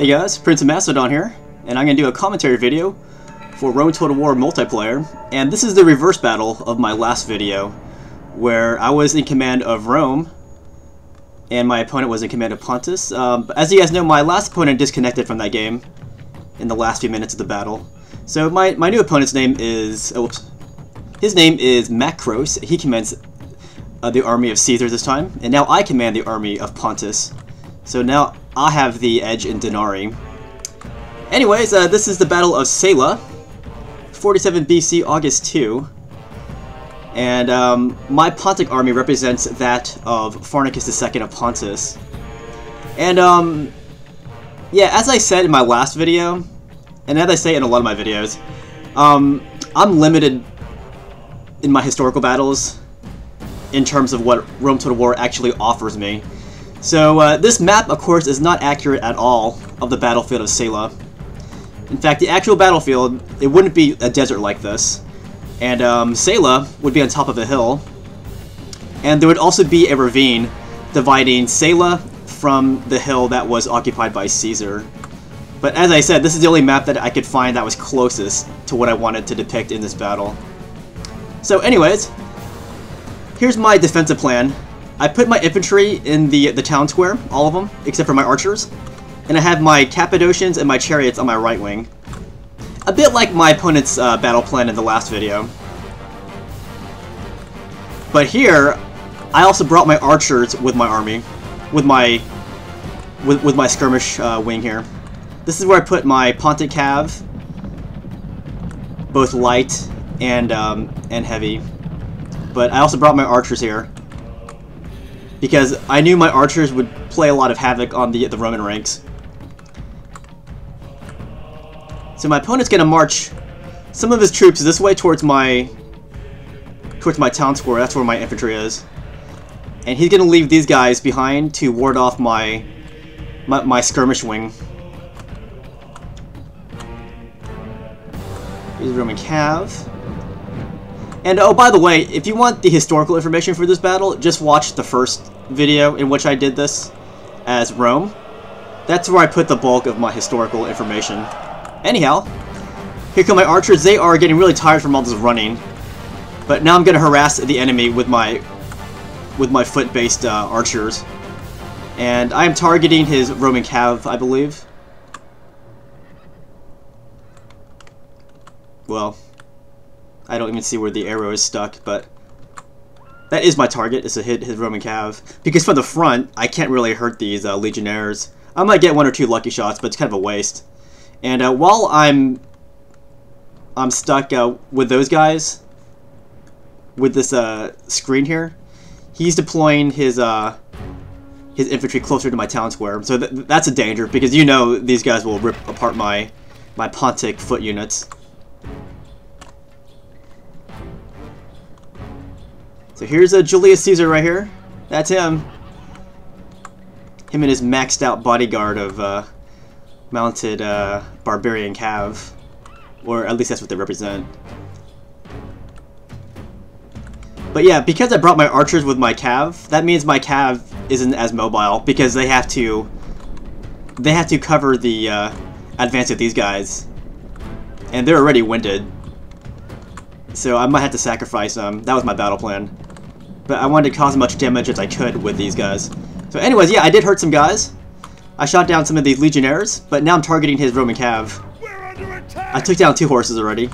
Hey guys, PrinceofMacedon here, and I'm going to do a commentary video for Rome Total War multiplayer, and this is the reverse battle of my last video, where I was in command of Rome, and my opponent was in command of Pontus. As you guys know, my last opponent disconnected from that game in the last few minutes of the battle. So my new opponent's name is, his name is Macros. He commands the army of Caesar this time, and now I command the army of Pontus. So now I have the edge in Denari. Anyways, this is the Battle of Zela, 47 BC, August 2. And my Pontic army represents that of Pharnaces II of Pontus. And yeah, as I said in my last video, and as I say in a lot of my videos, I'm limited in my historical battles in terms of what Rome Total War actually offers me. So this map, of course, is not accurate at all of the battlefield of Zela. In fact, the actual battlefield, it wouldn't be a desert like this. And Zela would be on top of a hill. And there would also be a ravine dividing Zela from the hill that was occupied by Caesar. But as I said, this is the only map that I could find that was closest to what I wanted to depict in this battle. So anyways, here's my defensive plan. I put my infantry in the town square, all of them, except for my archers. And I have my Cappadocians and my chariots on my right wing. A bit like my opponent's battle plan in the last video. But here, I also brought my archers with my army, with my skirmish wing here. This is where I put my Pontic cav, both light and heavy. But I also brought my archers here, because I knew my archers would play a lot of havoc on the Roman ranks. So my opponent's gonna march some of his troops this way towards my town square. That's where my infantry is, and he's gonna leave these guys behind to ward off my skirmish wing. Here's Roman cav. And oh, by the way, if you want the historical information for this battle, just watch the first video in which I did this as Rome. That's where I put the bulk of my historical information. Anyhow, here come my archers. They are getting really tired from all this running, but now I'm going to harass the enemy with my foot-based archers. And I am targeting his Roman cav, I believe. Well, I don't even see where the arrow is stuck, but that is my target, is to hit his Roman cav. Because from the front, I can't really hurt these legionnaires. I might get one or two lucky shots, but it's kind of a waste. And while I'm stuck with those guys, with this screen here, he's deploying his infantry closer to my town square. So that's a danger, because you know these guys will rip apart my Pontic foot units. So here's a Julius Caesar right here. That's him. Him and his maxed out bodyguard of mounted barbarian cav. Or at least that's what they represent. But yeah, because I brought my archers with my cav, that means my cav isn't as mobile, because they have to cover the advance of these guys. And they're already winded. So I might have to sacrifice them. That was my battle plan. But I wanted to cause as much damage as I could with these guys. So anyways, yeah, I did hurt some guys. I shot down some of these legionnaires, but now I'm targeting his Roman cav. I took down 2 horses already.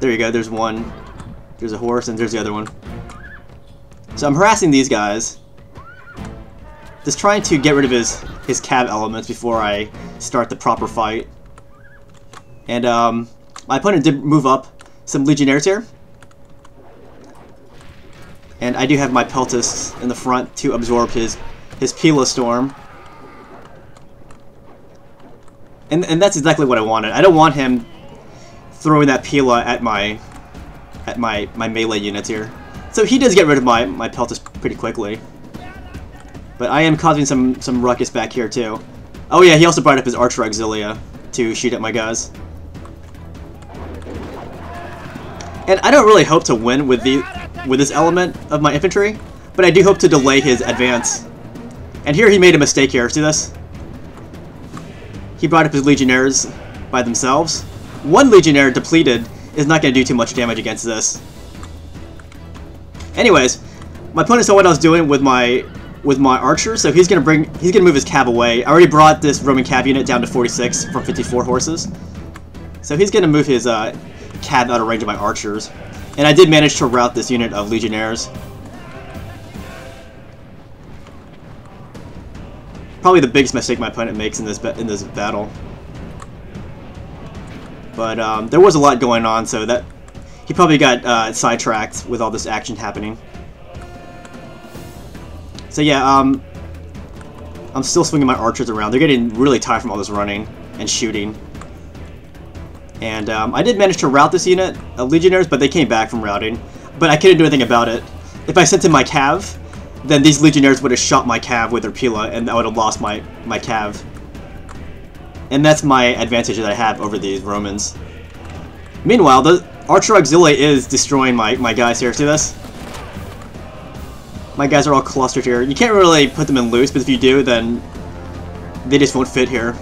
There you go, there's one. There's a horse, and there's the other one. So I'm harassing these guys. Just trying to get rid of his cav elements before I start the proper fight. And my opponent did move up some legionnaires here. And I do have my peltasts in the front to absorb his Pila storm. And that's exactly what I wanted. I don't want him throwing that Pila at my melee units here. So he does get rid of my peltasts pretty quickly. But I am causing some ruckus back here too. Oh yeah, he also brought up his archer auxilia to shoot at my guys. And I don't really hope to win with this element of my infantry, but I do hope to delay his advance. And here he made a mistake here. See this? He brought up his legionnaires by themselves. One legionnaire depleted is not going to do too much damage against this. Anyways, my opponent saw what I was doing with my archer, so he's gonna move his cav away. I already brought this Roman cav unit down to 46 from 54 horses, so he's gonna move his cav out of range of my archers. And I did manage to rout this unit of legionnaires. Probably the biggest mistake my opponent makes in this battle. But there was a lot going on, so that he probably got sidetracked with all this action happening. So yeah, I'm still swinging my archers around. They're getting really tired from all this running and shooting. And I did manage to rout this unit of legionnaires, but they came back from routing. But I couldn't do anything about it. If I sent in my cav, then these legionnaires would have shot my cav with their pila, and I would have lost my cav. And that's my advantage that I have over these Romans. Meanwhile, the Archer Auxiliary is destroying my guys here. See this? My guys are all clustered here. You can't really put them in loose, but if you do, then they just won't fit here.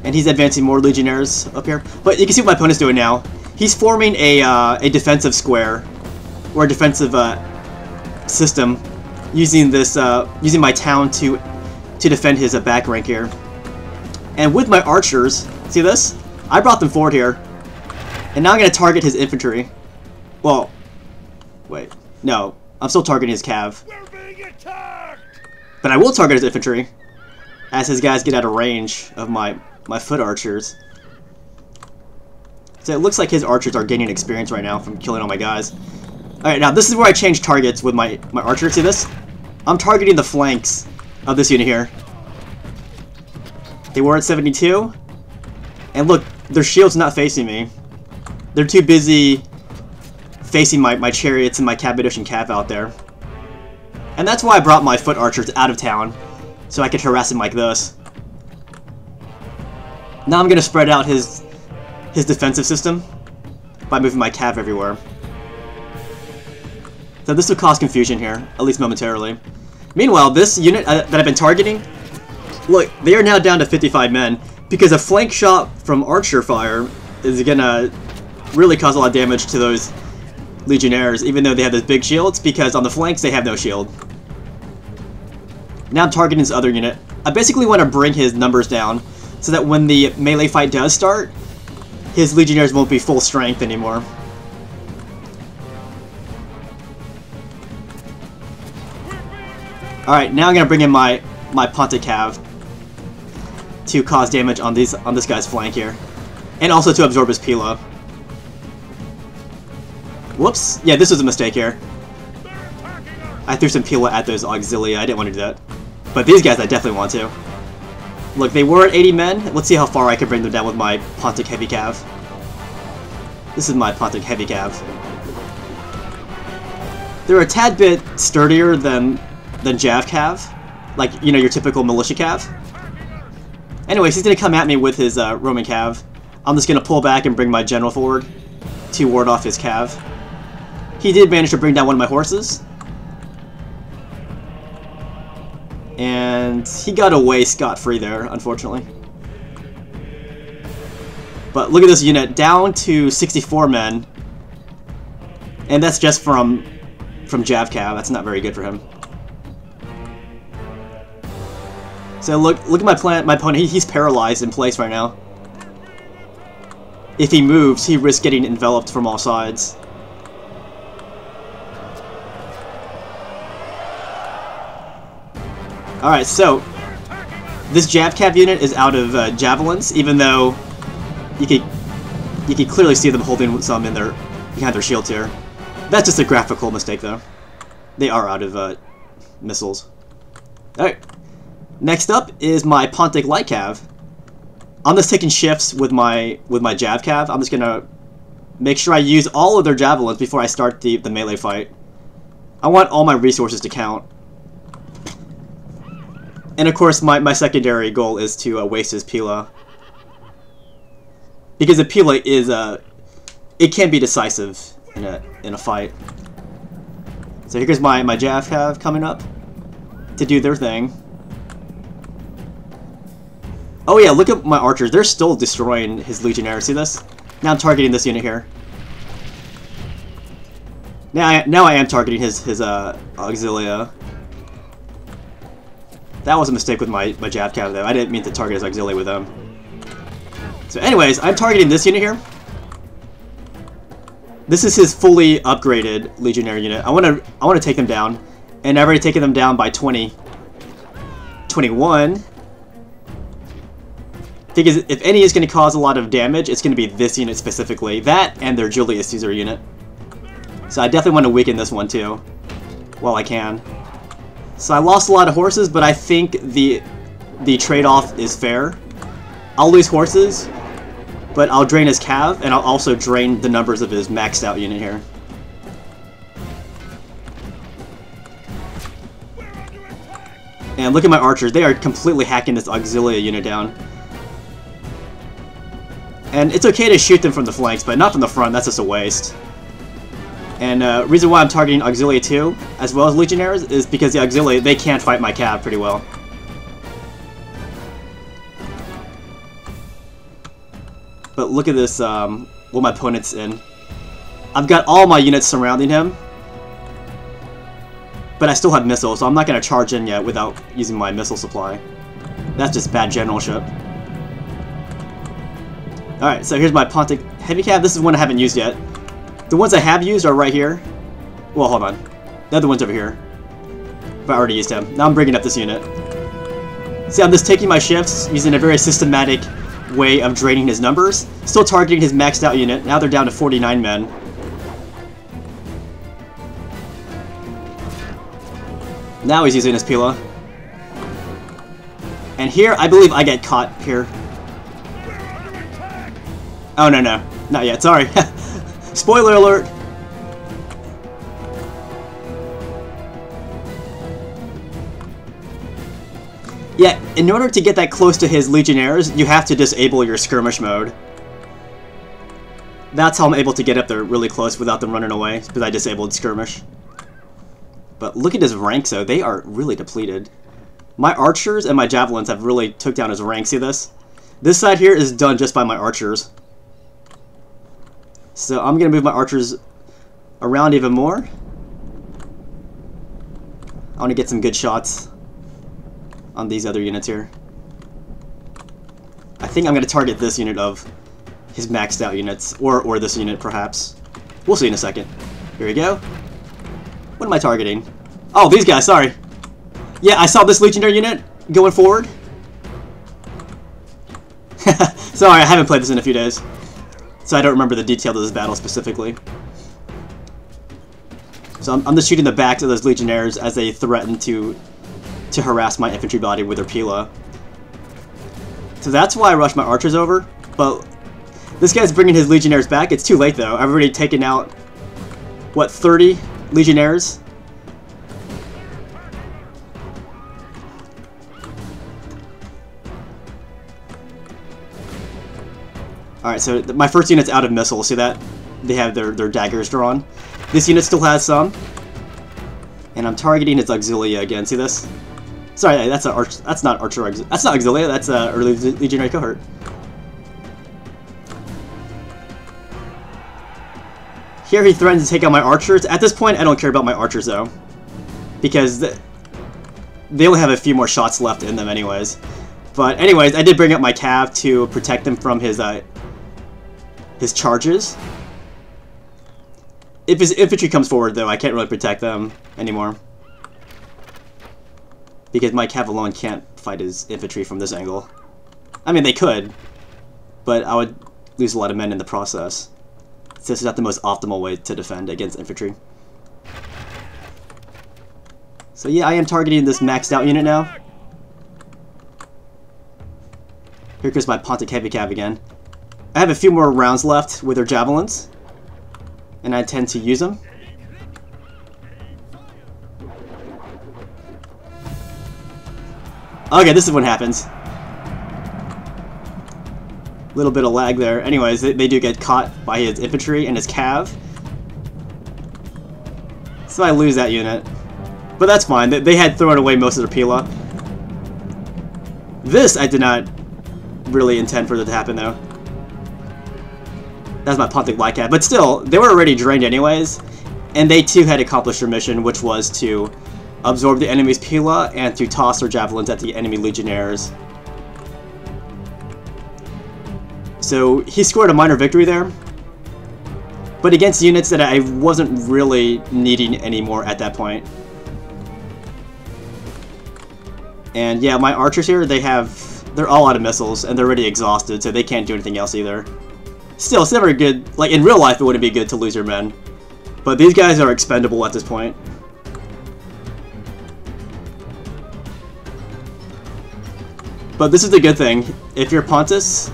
And he's advancing more legionnaires up here. But you can see what my opponent's doing now. He's forming a defensive square, or a defensive system, using this using my town to defend his back rank here. And with my archers, see this? I brought them forward here, and now I'm going to target his infantry. Well, wait, no, I'm still targeting his cav. We're being attacked! But I will target his infantry as his guys get out of range of my foot archers. So it looks like his archers are gaining experience right now from killing all my guys. Alright, now this is where I change targets with my archer. See this? I'm targeting the flanks of this unit here. They were at 72. And look, their shield's not facing me. They're too busy facing my chariots and my Cappadocian cav out there. And that's why I brought my foot archers out of town, so I could harass him like this. Now I'm going to spread out his defensive system by moving my cav everywhere. So this will cause confusion here, at least momentarily. Meanwhile, this unit that I've been targeting, look, they are now down to 55 men, because a flank shot from archer fire is gonna really cause a lot of damage to those legionnaires, even though they have those big shields, because on the flanks they have no shield. Now I'm targeting his other unit. I basically want to bring his numbers down, so that when the melee fight does start, his legionnaires won't be full strength anymore. Alright, now I'm gonna bring in my Pontic cav to cause damage on this guy's flank here. And also to absorb his pila. Whoops. Yeah, this was a mistake here. I threw some pila at those auxilia. I didn't want to do that. But these guys I definitely want to. Look, they were at 80 men. Let's see how far I can bring them down with my Pontic heavy cav. This is my Pontic heavy cav. They're a tad bit sturdier than Jav cav. Like, you know, your typical militia cav. Anyways, he's going to come at me with his Roman cav. I'm just going to pull back and bring my general forward to ward off his cav. He did manage to bring down one of my horses. And he got away scot-free there, unfortunately. But look at this unit, down to 64 men. And that's just from Jav cav. That's not very good for him. So look at my opponent. He's paralyzed in place right now. If he moves, he risks getting enveloped from all sides. Alright, so this Jav cav unit is out of javelins, even though you can clearly see them holding some in behind their shields here. That's just a graphical mistake, though. They are out of missiles. Alright. Next up is my Pontic light cav. I'm just taking shifts with my Jav cav. I'm just gonna make sure I use all of their javelins before I start the melee fight. I want all my resources to count. And of course, my secondary goal is to waste his pila, because the pila is it can be decisive in a fight. So here's my Jav cav coming up to do their thing. Oh yeah, look at my archers. They're still destroying his legionnaires. See this? Now I'm targeting this unit here. Now I am targeting his auxilia. That was a mistake with my jab cav though. I didn't mean to target his auxilia with them. So anyways, I'm targeting this unit here. This is his fully upgraded legionnaire unit. I want to take them down, and I've already taken them down by 21. Because if any is going to cause a lot of damage, it's going to be this unit specifically. That and their Julius Caesar unit. So I definitely want to weaken this one too, while I can. So I lost a lot of horses, but I think the trade-off is fair. I'll lose horses, but I'll drain his cav, and I'll also drain the numbers of his maxed out unit here. And look at my archers. They are completely hacking this auxilia unit down. And it's okay to shoot them from the flanks, but not from the front. That's just a waste. And reason why I'm targeting auxilia too, as well as legionnaires, is because the auxilia, they can fight my cav pretty well. But look at this, what my opponent's in. I've got all my units surrounding him, but I still have missiles, so I'm not going to charge in yet without using my missile supply. That's just bad generalship. Alright, so here's my Pontic heavy cav. This is one I haven't used yet. The ones I have used are right here. Well, hold on. The other one's over here. But I already used him. Now I'm bringing up this unit. See, I'm just taking my shifts, using a very systematic way of draining his numbers. Still targeting his maxed out unit. Now they're down to 49 men. Now he's using his Pila. And here, I believe I get caught here. Oh, no, no. Not yet. Sorry. Spoiler alert! Yeah, in order to get that close to his legionnaires, you have to disable your skirmish mode. That's how I'm able to get up there really close without them running away, because I disabled skirmish. But look at his ranks though, they are really depleted. My archers and my javelins have really took down his ranks, see this? This side here is done just by my archers. So I'm going to move my archers around even more. I want to get some good shots on these other units here. I think I'm going to target this unit of his maxed out units, or this unit perhaps. We'll see in a second. Here we go. What am I targeting? Oh, these guys, sorry. Yeah, I saw this legionary unit going forward. Sorry, I haven't played this in a few days, so I don't remember the details of this battle specifically. So I'm just shooting the backs of those legionnaires as they threaten to harass my infantry body with their Pila. So that's why I rushed my archers over, but this guy's bringing his legionnaires back. It's too late though. I've already taken out, what, 30 legionnaires? Alright, so my first unit's out of missiles. See that? They have their daggers drawn. This unit still has some. And I'm targeting its auxilia again. See this? Sorry, that's not archer. That's not auxilia. That's a early legionary cohort. Here he threatens to take out my archers. At this point, I don't care about my archers though, because they only have a few more shots left in them, anyways. But anyways, I did bring up my cav to protect them from his charges. If his infantry comes forward, though, I can't really protect them anymore, because my cav alone can't fight his infantry from this angle. I mean, they could, but I would lose a lot of men in the process. So this is not the most optimal way to defend against infantry. So yeah, I am targeting this maxed out unit now. Here goes my Pontic heavy cav again. I have a few more rounds left with their javelins, and I tend to use them. Okay, this is what happens. Little bit of lag there. Anyways, they do get caught by his infantry and his cav. So I lose that unit. But that's fine. They had thrown away most of their Pila. This I did not really intend for that to happen, though. That's my Pontic Lycat. But still, they were already drained anyways, and they too had accomplished their mission, which was to absorb the enemy's Pila and to toss their javelins at the enemy legionnaires. So he scored a minor victory there, but against units that I wasn't really needing anymore at that point. And yeah, my archers here, they're all out of missiles, and they're already exhausted, so they can't do anything else either. Still, it's never good, like in real life it wouldn't be good to lose your men, but these guys are expendable at this point. But this is the good thing, if you're Pontus,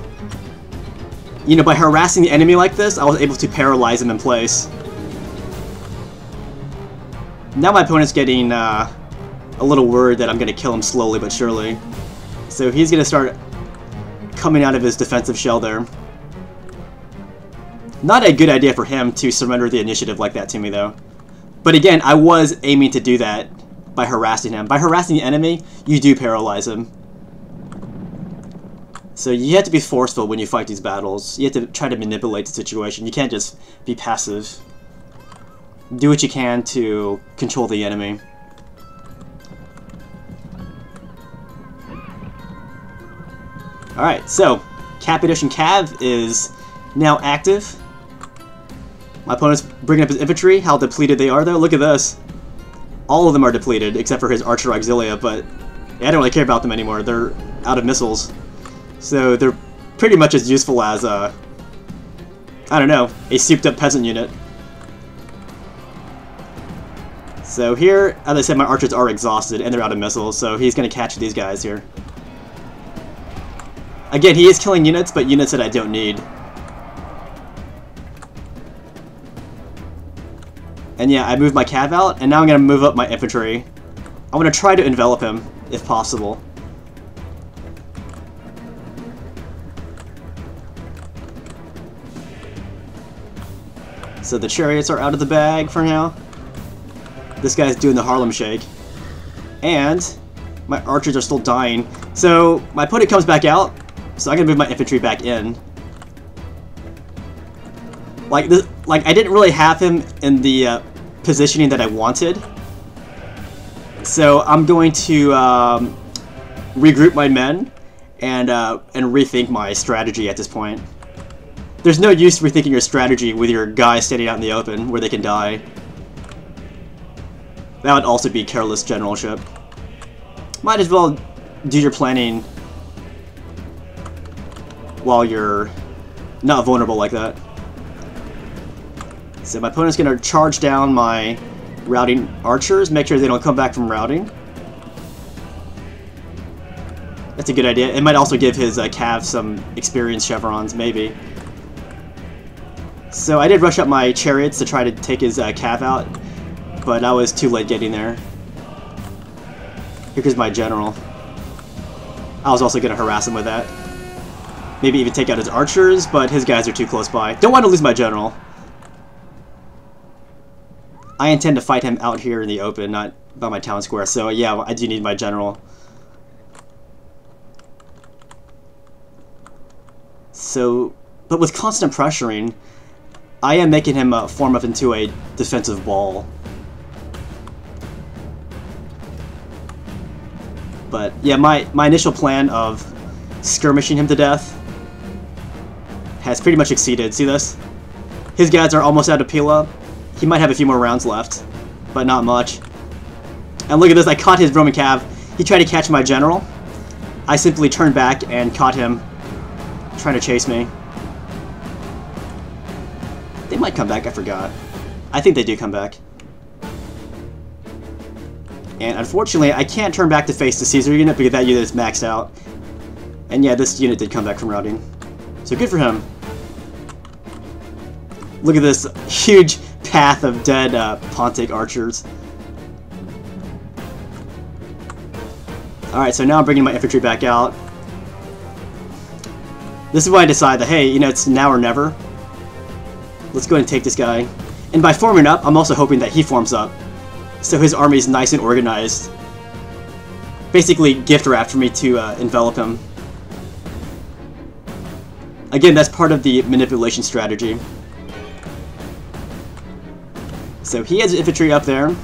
you know, by harassing the enemy like this, I was able to paralyze him in place. Now my opponent's getting a little worried that I'm going to kill him slowly but surely. So he's going to start coming out of his defensive shell there. Not a good idea for him to surrender the initiative like that to me, though. But again, I was aiming to do that by harassing him. By harassing the enemy, you do paralyze him. So you have to be forceful when you fight these battles. You have to try to manipulate the situation. You can't just be passive. Do what you can to control the enemy. Alright, so Capedition Cav is now active. My opponent's bringing up his infantry. How depleted they are, though. Look at this. All of them are depleted, except for his archer auxilia, but yeah, I don't really care about them anymore. They're out of missiles. So they're pretty much as useful as, I don't know, a souped-up peasant unit. So here, as I said, my archers are exhausted and they're out of missiles, so he's going to catch these guys here. Again, he is killing units, but units that I don't need. And yeah, I moved my cav out, and now I'm going to move up my infantry. I'm going to try to envelop him, if possible. So the chariots are out of the bag for now. This guy's doing the Harlem Shake. And my archers are still dying. So my opponent comes back out, so I'm going to move my infantry back in. Like I didn't really have him in the positioning that I wanted. So I'm going to regroup my men and rethink my strategy at this point. There's no use rethinking your strategy with your guys standing out in the open where they can die. That would also be careless generalship. Might as well do your planning while you're not vulnerable like that. So my opponent's going to charge down my routing archers, make sure they don't come back from routing. That's a good idea. It might also give his cav some experience chevrons, maybe. So I did rush up my chariots to try to take his cav out, but I was too late getting there. Here comes my general. I was also going to harass him with that. Maybe even take out his archers, but his guys are too close by. Don't want to lose my general. I intend to fight him out here in the open, not by my town square, so yeah, I do need my general. So, but with constant pressuring, I am making him form up into a defensive ball. But yeah, my initial plan of skirmishing him to death has pretty much exceeded. See this? His guys are almost out of Pila. He might have a few more rounds left, but not much. And look at this, I caught his Roman cav. He tried to catch my general. I simply turned back and caught him trying to chase me. They might come back, I forgot. I think they do come back. And unfortunately, I can't turn back to face the Caesar unit because that unit is maxed out. And yeah, this unit did come back from routing. So good for him. Look at this huge path of dead Pontic archers. Alright, so now I'm bringing my infantry back out. This is why I decide that, hey, you know, it's now or never. Let's go ahead and take this guy. And by forming up, I'm also hoping that he forms up. So his army is nice and organized. Basically, gift wrapped for me to envelop him. Again, that's part of the manipulation strategy. So he has infantry up there.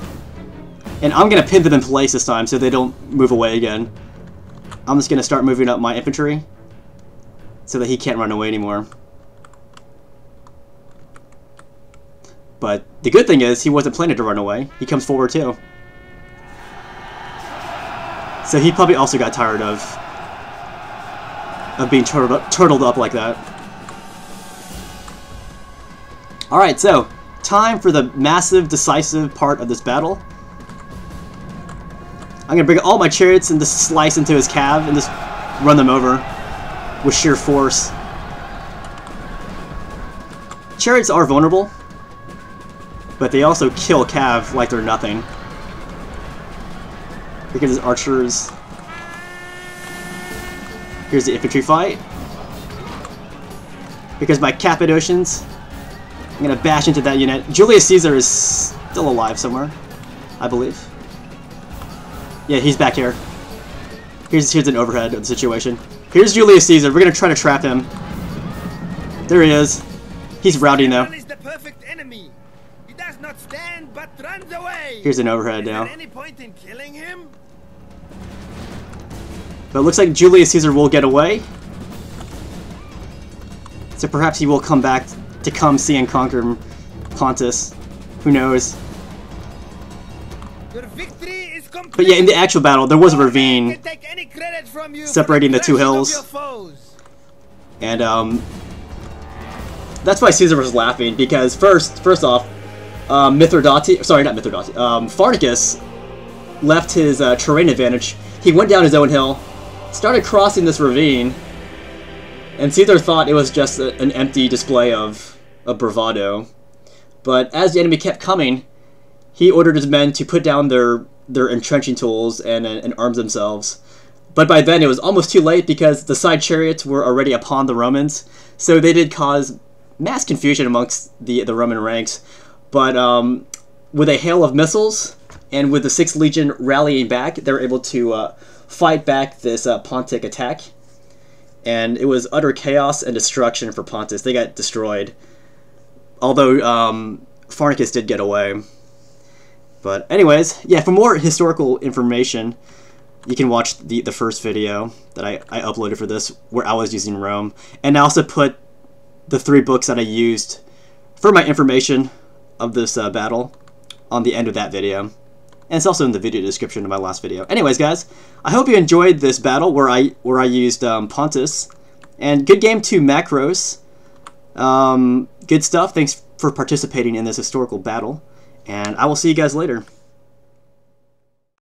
And I'm going to pin them in place this time so they don't move away again. I'm just going to start moving up my infantry so that he can't run away anymore. But the good thing is he wasn't planning to run away. He comes forward too. So he probably also got tired of being turtled up like that. Alright, so time for the massive, decisive part of this battle. I'm going to bring all my chariots and just slice into his cav and just run them over with sheer force. Chariots are vulnerable, but they also kill cav like they're nothing. Look at his archers. Here's the infantry fight. Because my Cappadocians, I'm going to bash into that unit. Julius Caesar is still alive somewhere, I believe. Yeah, he's back here. Here's an overhead of the situation. Here's Julius Caesar. We're gonna try to trap him. There he is. He's routing though. Is the perfect enemy. He does not stand but runs away. Here's an overhead now. Is there any point in killing him? But it looks like Julius Caesar will get away. So perhaps he will come back to come see and conquer Pontus. Who knows? Your victory is complete. But yeah, in the actual battle, there was a ravine separating the two hills. And that's why Caesar was laughing, because first off, Pharnaces left his terrain advantage. He went down his own hill, started crossing this ravine, and Caesar thought it was just an empty display of bravado. But as the enemy kept coming, he ordered his men to put down their entrenching tools and arm themselves. But by then it was almost too late, because the side chariots were already upon the Romans, so they did cause mass confusion amongst the Roman ranks. But with a hail of missiles, and with the 6th Legion rallying back, they were able to fight back this Pontic attack. And it was utter chaos and destruction for Pontus. They got destroyed. Although Pharnaces did get away. But anyways, yeah, for more historical information, you can watch the first video that I uploaded for this, where I was using Rome. And I also put the 3 books that I used for my information of this battle on the end of that video. And it's also in the video description of my last video. Anyways, guys, I hope you enjoyed this battle where I used Pontus. And good game to Macros. Good stuff. Thanks for participating in this historical battle. And I will see you guys later.